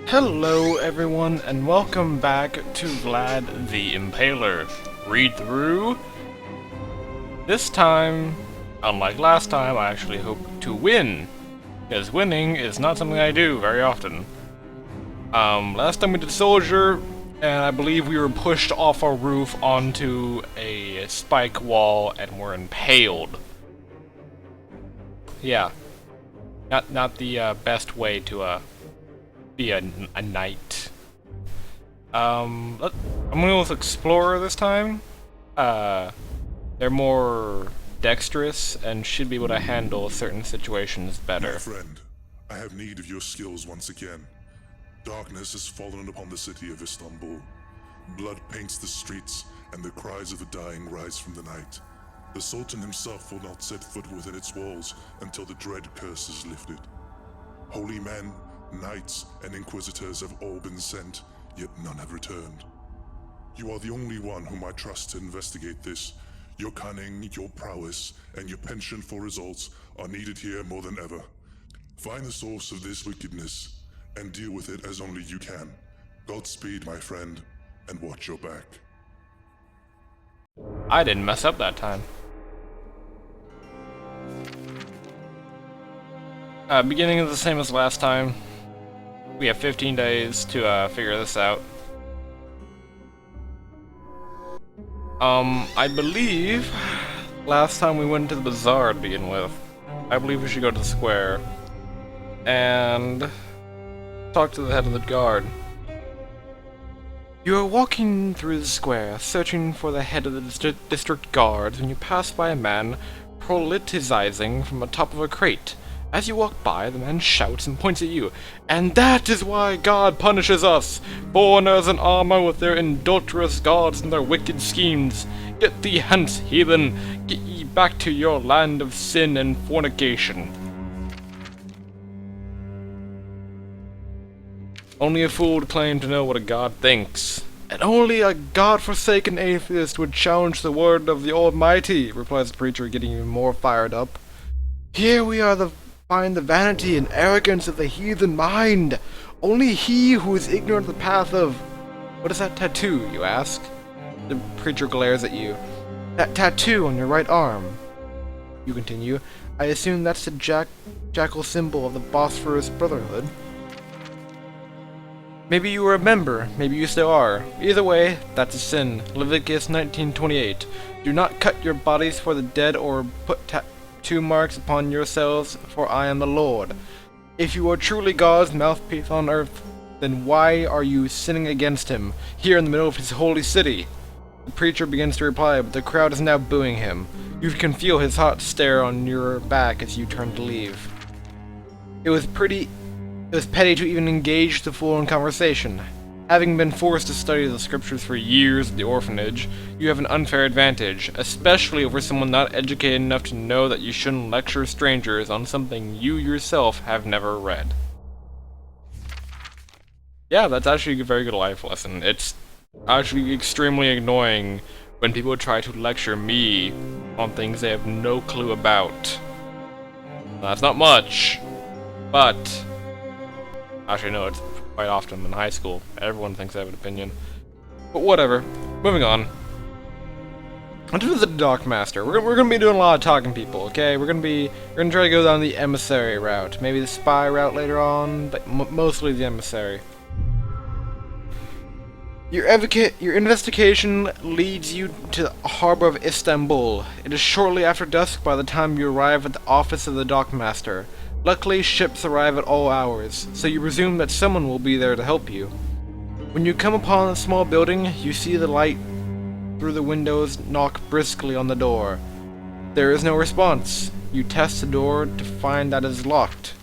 Hello everyone, and welcome back to Vlad the Impaler. Read through. This time, unlike last time, I actually hope to win, because winning is not something I do very often. Last time we did Soldier, and I believe we were pushed off our roof onto a spike wall and were impaled. Yeah, not the best way to be a knight. I'm going with Explorer this time. They're more dexterous and should be able to handle certain situations better. My friend, I have need of your skills once again. Darkness has fallen upon the city of Istanbul. Blood paints the streets, and the cries of the dying rise from the night. The Sultan himself will not set foot within its walls until the dread curse is lifted. Holy men, knights, and inquisitors have all been sent, yet none have returned. You are the only one whom I trust to investigate this. Your cunning, your prowess, and your penchant for results are needed here more than ever. Find the source of this wickedness, and deal with it as only you can. Godspeed, my friend, and watch your back. I didn't mess up that time. Beginning is the same as last time. We have 15 days to figure this out. I believe last time we went to the bazaar to begin with. I believe we should go to the square and talk to the head of the guard. You are walking through the square, searching for the head of the district guards when you pass by a man prolitizing from the top of a crate. As you walk by, the man shouts and points at you. "And that is why God punishes us, foreigners in armor with their adulterous gods and their wicked schemes. Get thee hence, heathen! Get ye back to your land of sin and fornication." Only a fool would claim to know what a god thinks. "And only a god-forsaken atheist would challenge the word of the Almighty," replies the preacher, getting even more fired up. "Here we are find the vanity and arrogance of the heathen mind. Only he who is ignorant of the path of..." "What is that tattoo?" you ask. The preacher glares at you. "That tattoo on your right arm," you continue. "I assume that's the jackal symbol of the Bosphorus Brotherhood." Maybe you were a member, maybe you still are. Either way, that's a sin. Leviticus 19:28. Do not cut your bodies for the dead or put tattoo marks upon yourselves, for I am the Lord. If you are truly God's mouthpiece on earth, then why are you sinning against him, here in the middle of his holy city? The preacher begins to reply, but the crowd is now booing him. You can feel his hot stare on your back as you turn to leave. It was petty to even engage the fool in conversation. Having been forced to study the scriptures for years at the orphanage, you have an unfair advantage, especially over someone not educated enough to know that you shouldn't lecture strangers on something you yourself have never read. Yeah, that's actually a very good life lesson. It's actually extremely annoying when people try to lecture me on things they have no clue about. That's not much, but... actually, no, it's quite often in high school. Everyone thinks I have an opinion. But whatever. Moving on. Onto the Dockmaster. We're gonna be doing a lot of talking people, okay? We're gonna try to go down the emissary route. Maybe the spy route later on, but mostly the emissary. Your investigation leads you to the harbor of Istanbul. It is shortly after dusk by the time you arrive at the office of the Dockmaster. Luckily, ships arrive at all hours, so you presume that someone will be there to help you. When you come upon a small building, you see the light through the windows knock briskly on the door. There is no response. You test the door to find that it is locked.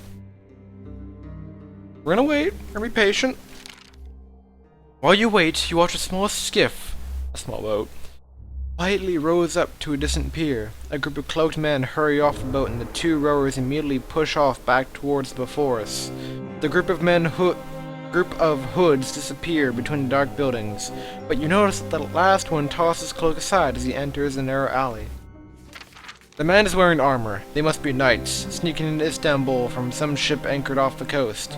We're gonna wait. We're gonna be patient. While you wait, you watch a small skiff, a small boat, quietly rows up to a distant pier. A group of cloaked men hurry off the boat, and the two rowers immediately push off back towards the forest. The group of hoods disappear between the dark buildings, but you notice that the last one tosses his cloak aside as he enters a narrow alley. The man is wearing armor. They must be knights, sneaking into Istanbul from some ship anchored off the coast.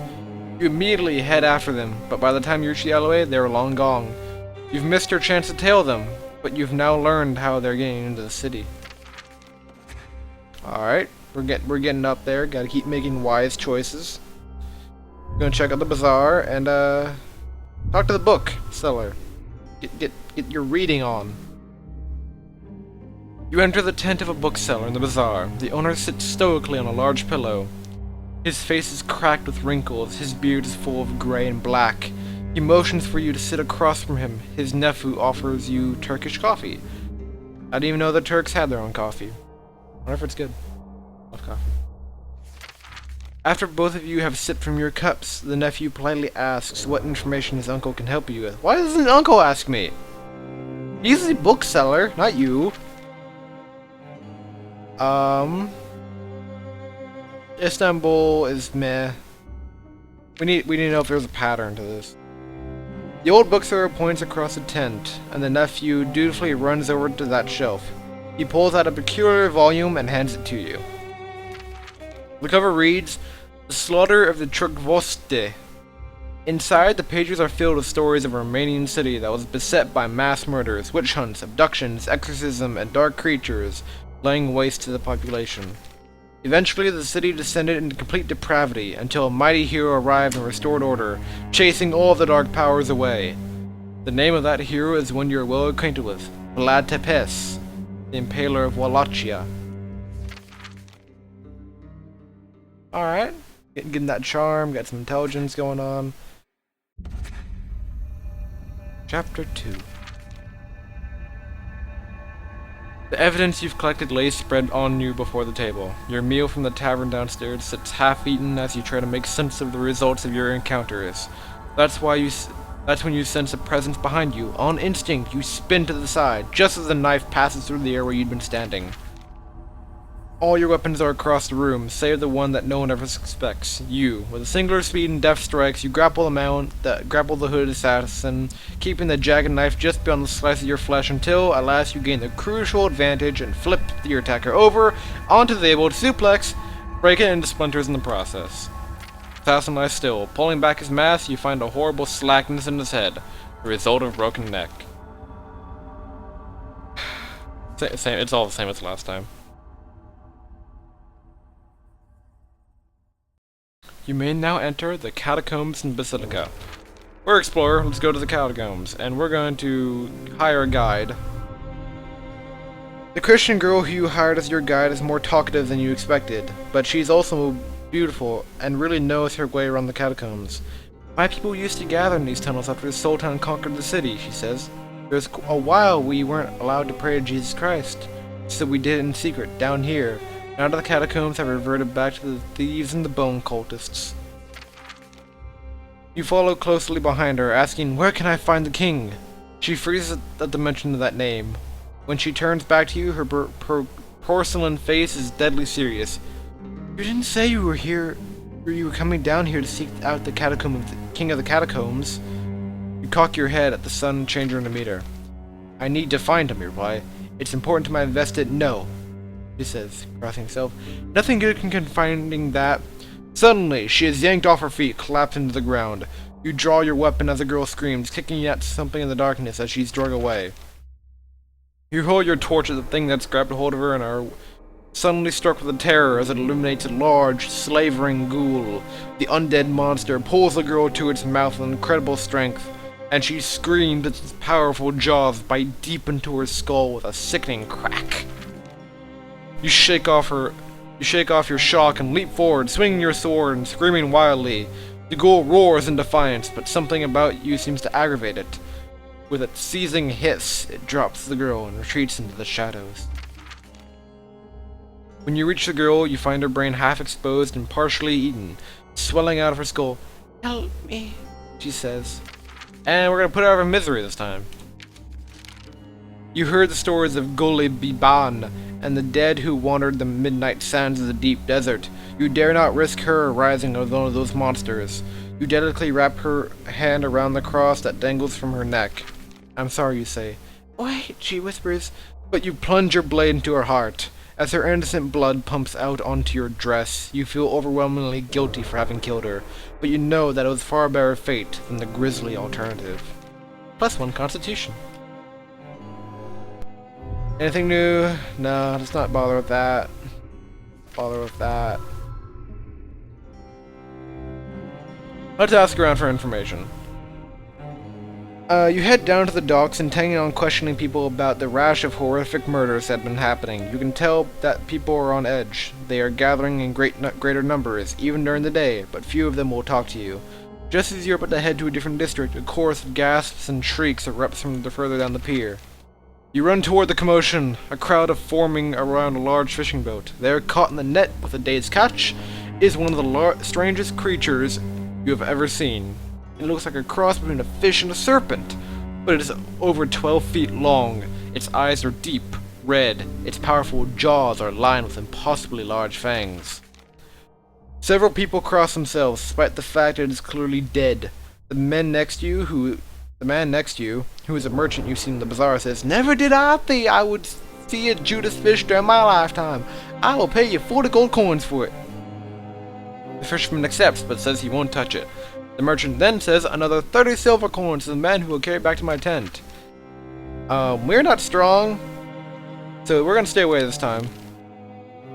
You immediately head after them, but by the time you reach the alleyway, they're long gone. You've missed your chance to tail them, but you've now learned how they're getting into the city. Alright, we're getting up there, gotta keep making wise choices. We're gonna check out the bazaar and talk to the bookseller. Get your reading on. You enter the tent of a bookseller in the bazaar. The owner sits stoically on a large pillow. His face is cracked with wrinkles, his beard is full of gray and black. He motions for you to sit across from him. His nephew offers you Turkish coffee. I didn't even know the Turks had their own coffee. I wonder if it's good. Love coffee. After both of you have sipped from your cups, the nephew politely asks what information his uncle can help you with. Why doesn't uncle ask me? He's the bookseller, not you. Istanbul is meh. We need to know if there's a pattern to this. The old bookseller points across the tent, and the nephew dutifully runs over to that shelf. He pulls out a peculiar volume and hands it to you. The cover reads, "The Slaughter of the Turkvosti." Inside, the pages are filled with stories of a Romanian city that was beset by mass murders, witch hunts, abductions, exorcism, and dark creatures, laying waste to the population. Eventually, the city descended into complete depravity until a mighty hero arrived and restored order, chasing all of the dark powers away. The name of that hero is one you're well acquainted with, Vlad, the Impaler of Wallachia. Alright, getting that charm, got some intelligence going on. Chapter 2. The evidence you've collected lays spread on you before the table. Your meal from the tavern downstairs sits half-eaten as you try to make sense of the results of your encounters. That's when you sense a presence behind you. On instinct, you spin to the side, just as the knife passes through the air where you'd been standing. All your weapons are across the room, save the one that no one ever suspects. You. With a singular speed and deft strikes, you grapple the hooded assassin, keeping the jagged knife just beyond the slice of your flesh until, at last, you gain the crucial advantage and flip your attacker over onto the table, suplex, break it into splinters in the process. Assassin lies still. Pulling back his mask, you find a horrible slackness in his head, the result of a broken neck. It's all the same as last time. You may now enter the catacombs and basilica. We're explorer, let's go to the catacombs, and we're going to hire a guide. The Christian girl who you hired as your guide is more talkative than you expected, but she's also beautiful and really knows her way around the catacombs. My people used to gather in these tunnels after the Sultan conquered the city, she says. There was a while we weren't allowed to pray to Jesus Christ, so we did it in secret, down here. Now that the catacombs have reverted back to the thieves and the bone cultists. You follow closely behind her, asking, "Where can I find the king?" She freezes at the mention of that name. When she turns back to you, her porcelain face is deadly serious. "You didn't say you were here, or you were coming down here to seek out the catacomb of the king of the catacombs." You cock your head at the sun changer in the meter. "I need to find him," you reply. "It's important to my invested." "No," he says, crossing himself. "Nothing good can come finding that." Suddenly, she is yanked off her feet, collapsing to the ground. You draw your weapon as the girl screams, kicking at something in the darkness as she's dragged away. You hurl your torch at the thing that's grabbed hold of her and are suddenly struck with a terror as it illuminates a large, slavering ghoul. The undead monster pulls the girl to its mouth with incredible strength, and she screams as its powerful jaws bite deep into her skull with a sickening crack. You shake off your shock and leap forward, swinging your sword and screaming wildly. The ghoul roars in defiance, but something about you seems to aggravate it. With a seizing hiss, it drops the girl and retreats into the shadows. When you reach the girl, you find her brain half exposed and partially eaten, swelling out of her skull. "Help me," she says. And we're gonna put her out of her misery this time. You heard the stories of Goli Biban and the dead who wandered the midnight sands of the deep desert. You dare not risk her rising as one of those monsters. You delicately wrap her hand around the cross that dangles from her neck. "I'm sorry," you say. "Wait," she whispers, but you plunge your blade into her heart. As her innocent blood pumps out onto your dress, you feel overwhelmingly guilty for having killed her, but you know that it was far better fate than the grisly alternative. +1 Constitution. Anything new? No, let's not bother with that. Bother with that. Let's ask around for information. You head down to the docks, intending on questioning people about the rash of horrific murders that have been happening. You can tell that people are on edge. They are gathering in greater numbers, even during the day, but few of them will talk to you. Just as you're about to head to a different district, a chorus of gasps and shrieks erupts from further down the pier. You run toward the commotion, a crowd of forming around a large fishing boat. There, caught in the net with a day's catch, is one of the strangest creatures you have ever seen. It looks like a cross between a fish and a serpent, but it is over 12 feet long. Its eyes are deep red. Its powerful jaws are lined with impossibly large fangs. Several people cross themselves, despite the fact that it is clearly dead. The man next to you, who is a merchant you've seen in the bazaar, says, "Never did I think I would see a Judas fish during my lifetime. I will pay you 40 gold coins for it." The fisherman accepts, but says he won't touch it. The merchant then says, "Another 30 silver coins to the man who will carry it back to my tent." We're not strong, so we're gonna stay away this time.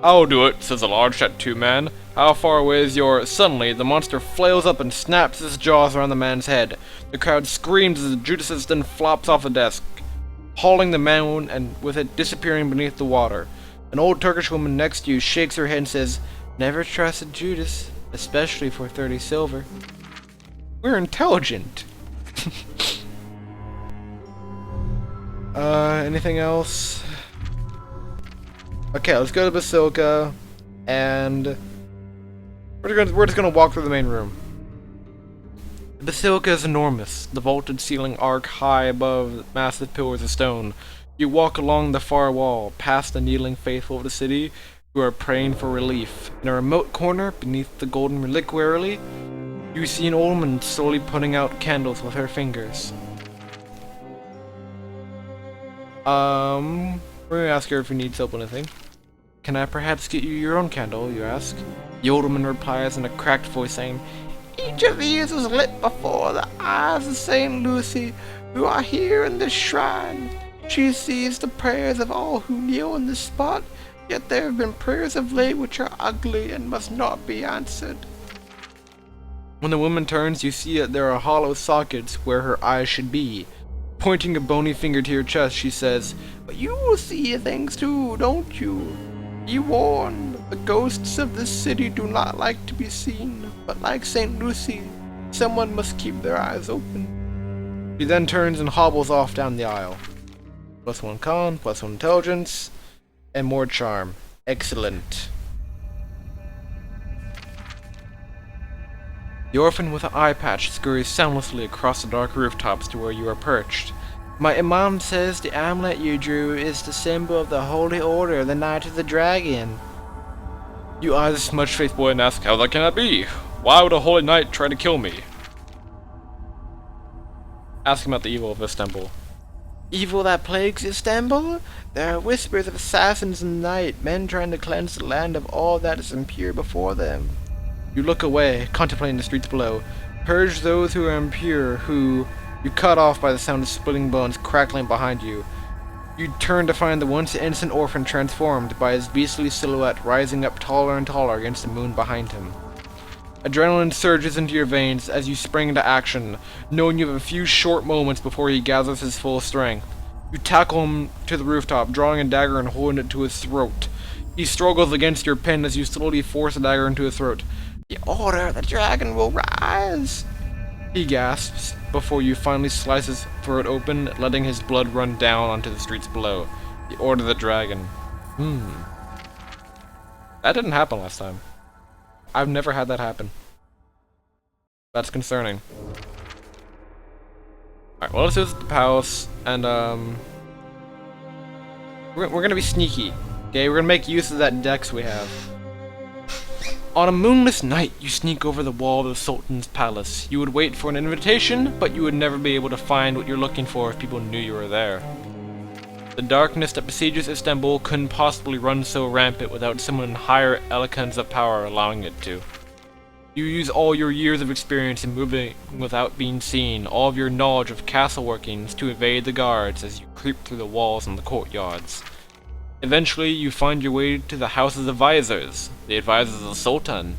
"I'll do it," says a large tattooed man. "How far away is your—" Suddenly, the monster flails up and snaps its jaws around the man's head. The crowd screams as Judas then flops off the desk, hauling the man and with it disappearing beneath the water. An old Turkish woman next to you shakes her head and says, "Never trust a Judas, especially for 30 silver. We're intelligent." Anything else? Okay, let's go to the Basilica, and we're just gonna walk through the main room. The Basilica is enormous, the vaulted ceiling arc high above massive pillars of stone. You walk along the far wall, past the kneeling faithful of the city, who are praying for relief. In a remote corner, beneath the golden reliquary, you see an old woman slowly putting out candles with her fingers. We're gonna ask her if she needs help with anything. "Can I perhaps get you your own candle?" you ask. The old woman replies in a cracked voice, saying, "Each of these was lit before the eyes of Saint Lucy, who are here in this shrine. She sees the prayers of all who kneel in this spot, yet there have been prayers of late which are ugly and must not be answered." When the woman turns, you see that there are hollow sockets where her eyes should be. Pointing a bony finger to your chest, she says, "But you will see things too, don't you? Be warned, the ghosts of this city do not like to be seen, but like St. Lucy, someone must keep their eyes open." She then turns and hobbles off down the aisle. +1 con, +1 intelligence, and more charm. Excellent. The orphan with an eye patch scurries soundlessly across the dark rooftops to where you are perched. "My imam says the amulet you drew is the symbol of the Holy Order of the Knight of the Dragon." You eye the smudge-faced boy and ask, "How that can that be? Why would a holy knight try to kill me?" Ask him about the evil of Istanbul. "Evil that plagues Istanbul? There are whispers of assassins in the night, men trying to cleanse the land of all that is impure before them." You look away, contemplating the streets below. Purge those who are impure, who you cut off by the sound of splitting bones crackling behind you. You turn to find the once innocent orphan transformed by his beastly silhouette rising up taller and taller against the moon behind him. Adrenaline surges into your veins as you spring into action, knowing you have a few short moments before he gathers his full strength. You tackle him to the rooftop, drawing a dagger and holding it to his throat. He struggles against your pen as you slowly force a dagger into his throat. "The Order of the Dragon will rise," he gasps, before you finally slice his throat open, letting his blood run down onto the streets below. The Order of the Dragon. That didn't happen last time. I've never had that happen. That's concerning. Alright, well, let's visit the palace, and we're gonna be sneaky. Okay, we're gonna make use of that dex we have. On a moonless night, you sneak over the wall of the Sultan's palace. You would wait for an invitation, but you would never be able to find what you're looking for if people knew you were there. The The darkness that besieges Istanbul couldn't possibly run so rampant without someone higher eloquence of power allowing it to. You use all your years of experience in moving without being seen, all of your knowledge of castle workings to evade the guards as you creep through the walls and the courtyards. Eventually, you find your way to the houses of advisors, the advisors of the Sultan.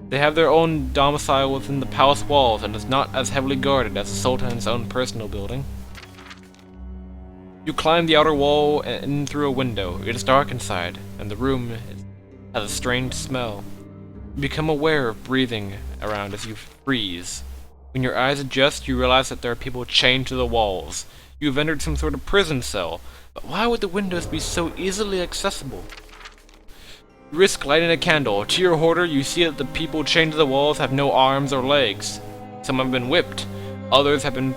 They have their own domicile within the palace walls and is not as heavily guarded as the Sultan's own personal building. You climb the outer wall and in through a window. It is dark inside, and the room has a strange smell. You become aware of breathing around as you freeze. When your eyes adjust, you realize that there are people chained to the walls. You have entered some sort of prison cell, but why would the windows be so easily accessible? You risk lighting a candle. To your horror, you see that the people chained to the walls have no arms or legs. Some have been whipped. Others have been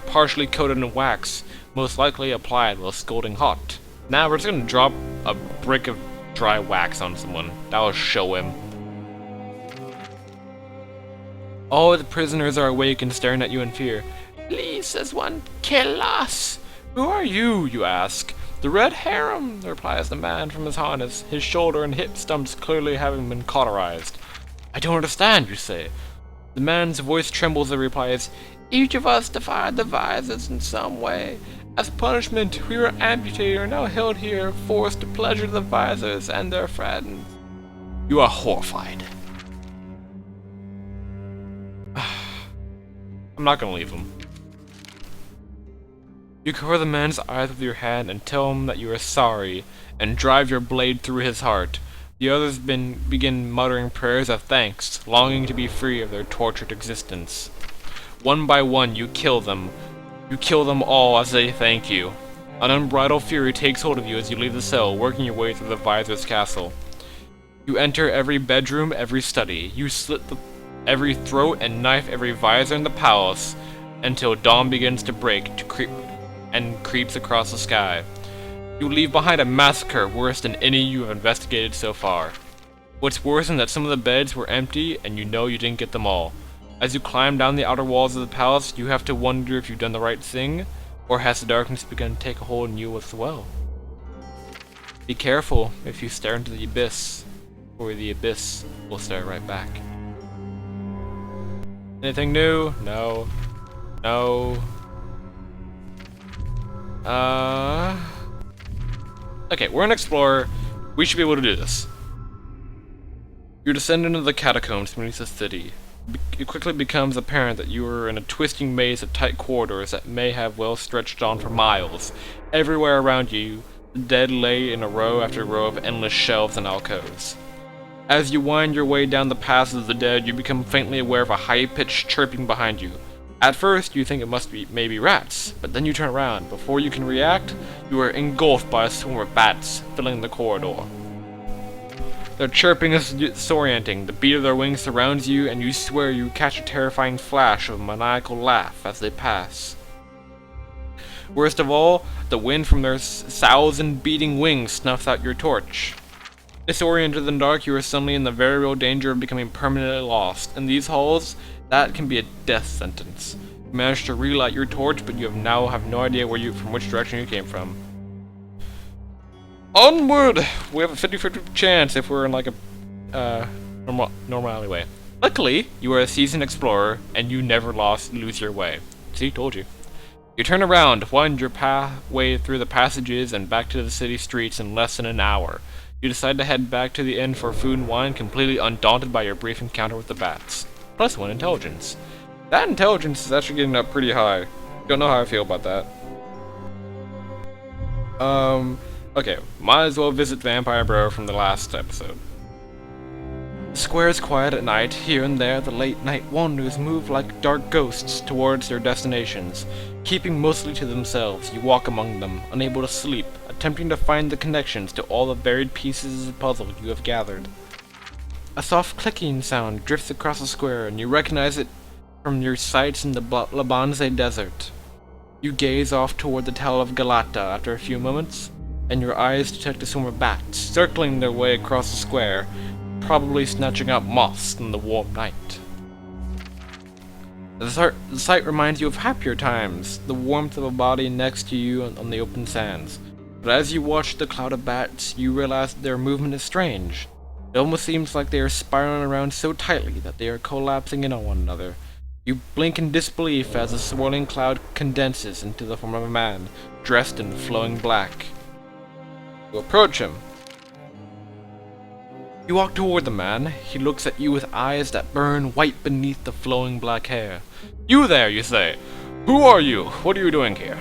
partially coated in wax, most likely applied while scalding hot. Now we're just gonna drop a brick of dry wax on someone. That'll show him. All the prisoners are awake and staring at you in fear. Please, says one, kill us. Who are you, you ask. The Red Harem, replies the man from his harness, his shoulder and hip stumps clearly having been cauterized. I don't understand, you say. The man's voice trembles and replies, each of us defied the visors in some way. As punishment, we were amputated and are now held here, forced to pleasure the visors and their friends. You are horrified. I'm not gonna leave him. You cover the man's eyes with your hand and tell him that you are sorry, and drive your blade through his heart. The others begin muttering prayers of thanks, longing to be free of their tortured existence. One by one, you kill them. You kill them all as they thank you. An unbridled fury takes hold of you as you leave the cell, working your way through the visor's castle. You enter every bedroom, every study. You slit every throat and knife every visor in the palace until dawn begins to break and creeps across the sky. You leave behind a massacre worse than any you have investigated so far. What's worse is that some of the beds were empty and you know you didn't get them all. As you climb down the outer walls of the palace, you have to wonder if you've done the right thing, or has the darkness begun to take a hold on you as well. Be careful if you stare into the abyss, or the abyss will stare right back. Anything new? No. No. Okay, we're an explorer. We should be able to do this. You descend into the catacombs beneath the city. It quickly becomes apparent that you are in a twisting maze of tight corridors that may have well stretched on for miles. Everywhere around you, the dead lay in a row after row of endless shelves and alcoves. As you wind your way down the paths of the dead, you become faintly aware of a high-pitched chirping behind you. At first, you think it must be maybe rats, but then you turn around. Before you can react, you are engulfed by a swarm of bats filling the corridor. Their chirping is disorienting. The beat of their wings surrounds you, and you swear you catch a terrifying flash of a maniacal laugh as they pass. Worst of all, the wind from their 1,000 beating wings snuffs out your torch. Disoriented in the dark, you are suddenly in the very real danger of becoming permanently lost. In these halls, that can be a death sentence. You manage to relight your torch, but you now have no idea from which direction you came from. Onward! We have a 50-50 chance if we're in like a normal alleyway. Luckily, you are a seasoned explorer, and you never lose your way. See, told you. You turn around, wind your way through the passages and back to the city streets in less than an hour. You decide to head back to the inn for food and wine, completely undaunted by your brief encounter with the bats. Plus 1 intelligence. That intelligence is actually getting up pretty high. Don't know how I feel about that. Okay, might as well visit Vampire Bro from the last episode. The square is quiet at night. Here and there, the late-night wanderers move like dark ghosts towards their destinations. Keeping mostly to themselves, you walk among them, unable to sleep, attempting to find the connections to all the varied pieces of the puzzle you have gathered. A soft clicking sound drifts across the square, and you recognize it from your sights in the Labanze Desert. You gaze off toward the Tower of Galata after a few moments, and your eyes detect a swarm of bats circling their way across the square, probably snatching out moths in the warm night. The sight reminds you of happier times, the warmth of a body next to you on the open sands. But But as you watch the cloud of bats, you realize that their movement is strange. It almost seems like they are spiraling around so tightly that they are collapsing in on one another. You blink in disbelief as the swirling cloud condenses into the form of a man, dressed in flowing black. You approach him. You walk toward the man. He looks at you with eyes that burn white beneath the flowing black hair. "You there," you say. "Who are you? What are you doing here?"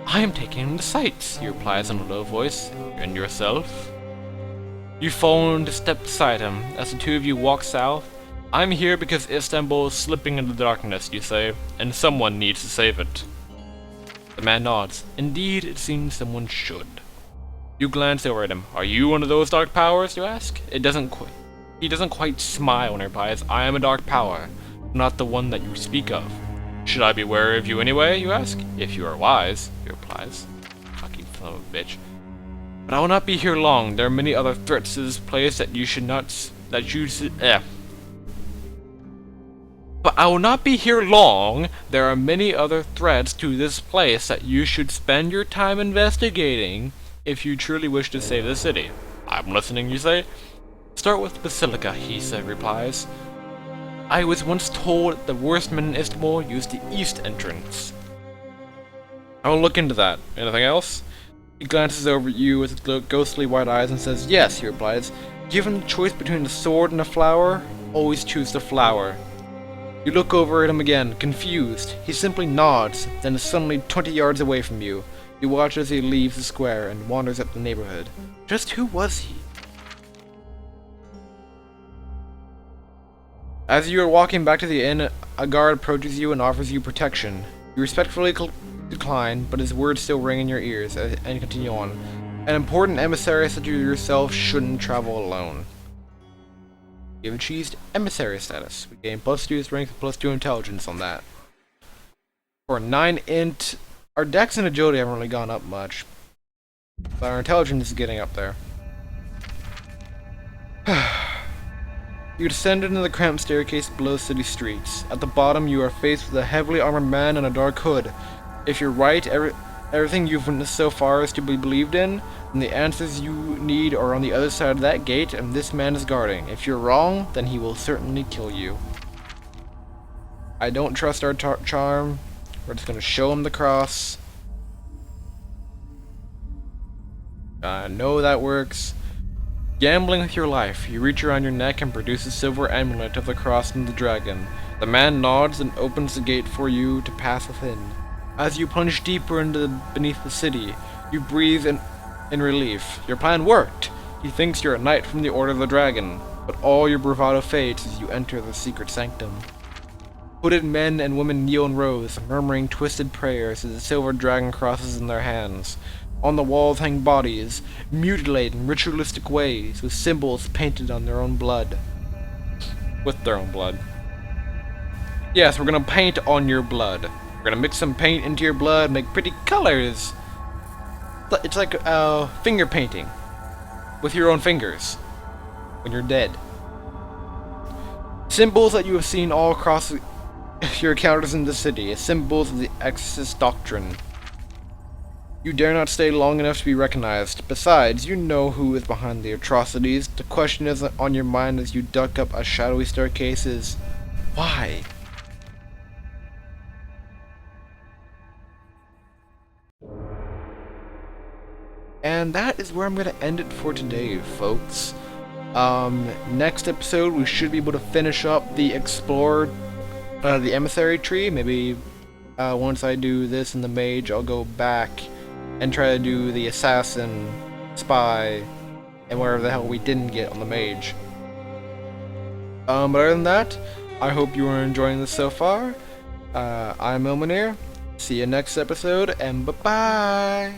"I am taking in the sights," he replies in a low voice. "And yourself?" You fall into step beside him. As the two of you walk south, "I'm here because Istanbul is slipping into the darkness," you say, "and someone needs to save it." The man nods. "Indeed, it seems someone should." You glance over at him. "Are you one of those dark powers?" you ask. He doesn't quite smile and replies, "I am a dark power, not the one that you speak of." "Should I be wary of you anyway?" you ask. "If you are wise," he replies. Cocky son of a bitch. "But I will not be here long. There are many other threats to this place that you should not But I will not be here long. There are many other threats to this place that you should spend your time investigating if you truly wish to save the city." "I'm listening," you say. "Start with the Basilica," he replies. "I was once told that the worst men in Istanbul use the east entrance." "I will look into that. Anything else?" He glances over at you with his ghostly white eyes and says, "Yes," he replies. "Given the choice between a sword and a flower, always choose the flower." You look over at him again, confused. He simply nods, then is suddenly 20 yards away from you. You watch as he leaves the square and wanders up the neighborhood. Just who was he? As you are walking back to the inn, a guard approaches you and offers you protection. You respectfully decline, but his words still ring in your ears, and continue on. An important emissary such as yourself shouldn't travel alone. You have achieved emissary status. We gain +2 strength and +2 intelligence on that. For 9 int, our dex and agility haven't really gone up much, but our intelligence is getting up there. You descend into the cramped staircase below city streets. At the bottom, you are faced with a heavily armored man in a dark hood. If you're right, everything you've witnessed so far is to be believed in, and the answers you need are on the other side of that gate, and this man is guarding. If you're wrong, then he will certainly kill you. I don't trust our charm. We're just gonna show him the cross. I know that works. Gambling with your life, you reach around your neck and produce a silver amulet of the cross and the dragon. The man nods and opens the gate for you to pass within. As you plunge deeper beneath the city, you breathe in relief. Your plan worked! He thinks you're a knight from the Order of the Dragon, but all your bravado fades as you enter the secret sanctum. Hooded men and women kneel in rows, murmuring twisted prayers as the silver dragon crosses in their hands. On the walls hang bodies, mutilated in ritualistic ways, with symbols painted on their own blood. With their own blood. Yes, we're gonna paint on your blood. We're gonna mix some paint into your blood, make pretty colors. It's like finger painting. With your own fingers. When you're dead. Symbols that you have seen all across your encounters in the city, as symbols of the Exorcist doctrine. You dare not stay long enough to be recognized. Besides, you know who is behind the atrocities. The question is on your mind as you duck up a shadowy staircase is, why? And that is where I'm going to end it for today, folks. Next episode, we should be able to finish up the Explorer, the Emissary tree. Maybe once I do this in the Mage, I'll go back and try to do the Assassin, Spy, and whatever the hell we didn't get on the Mage. But other than that, I hope you are enjoying this so far. I'm Ilmanir. See you next episode, and bye-bye!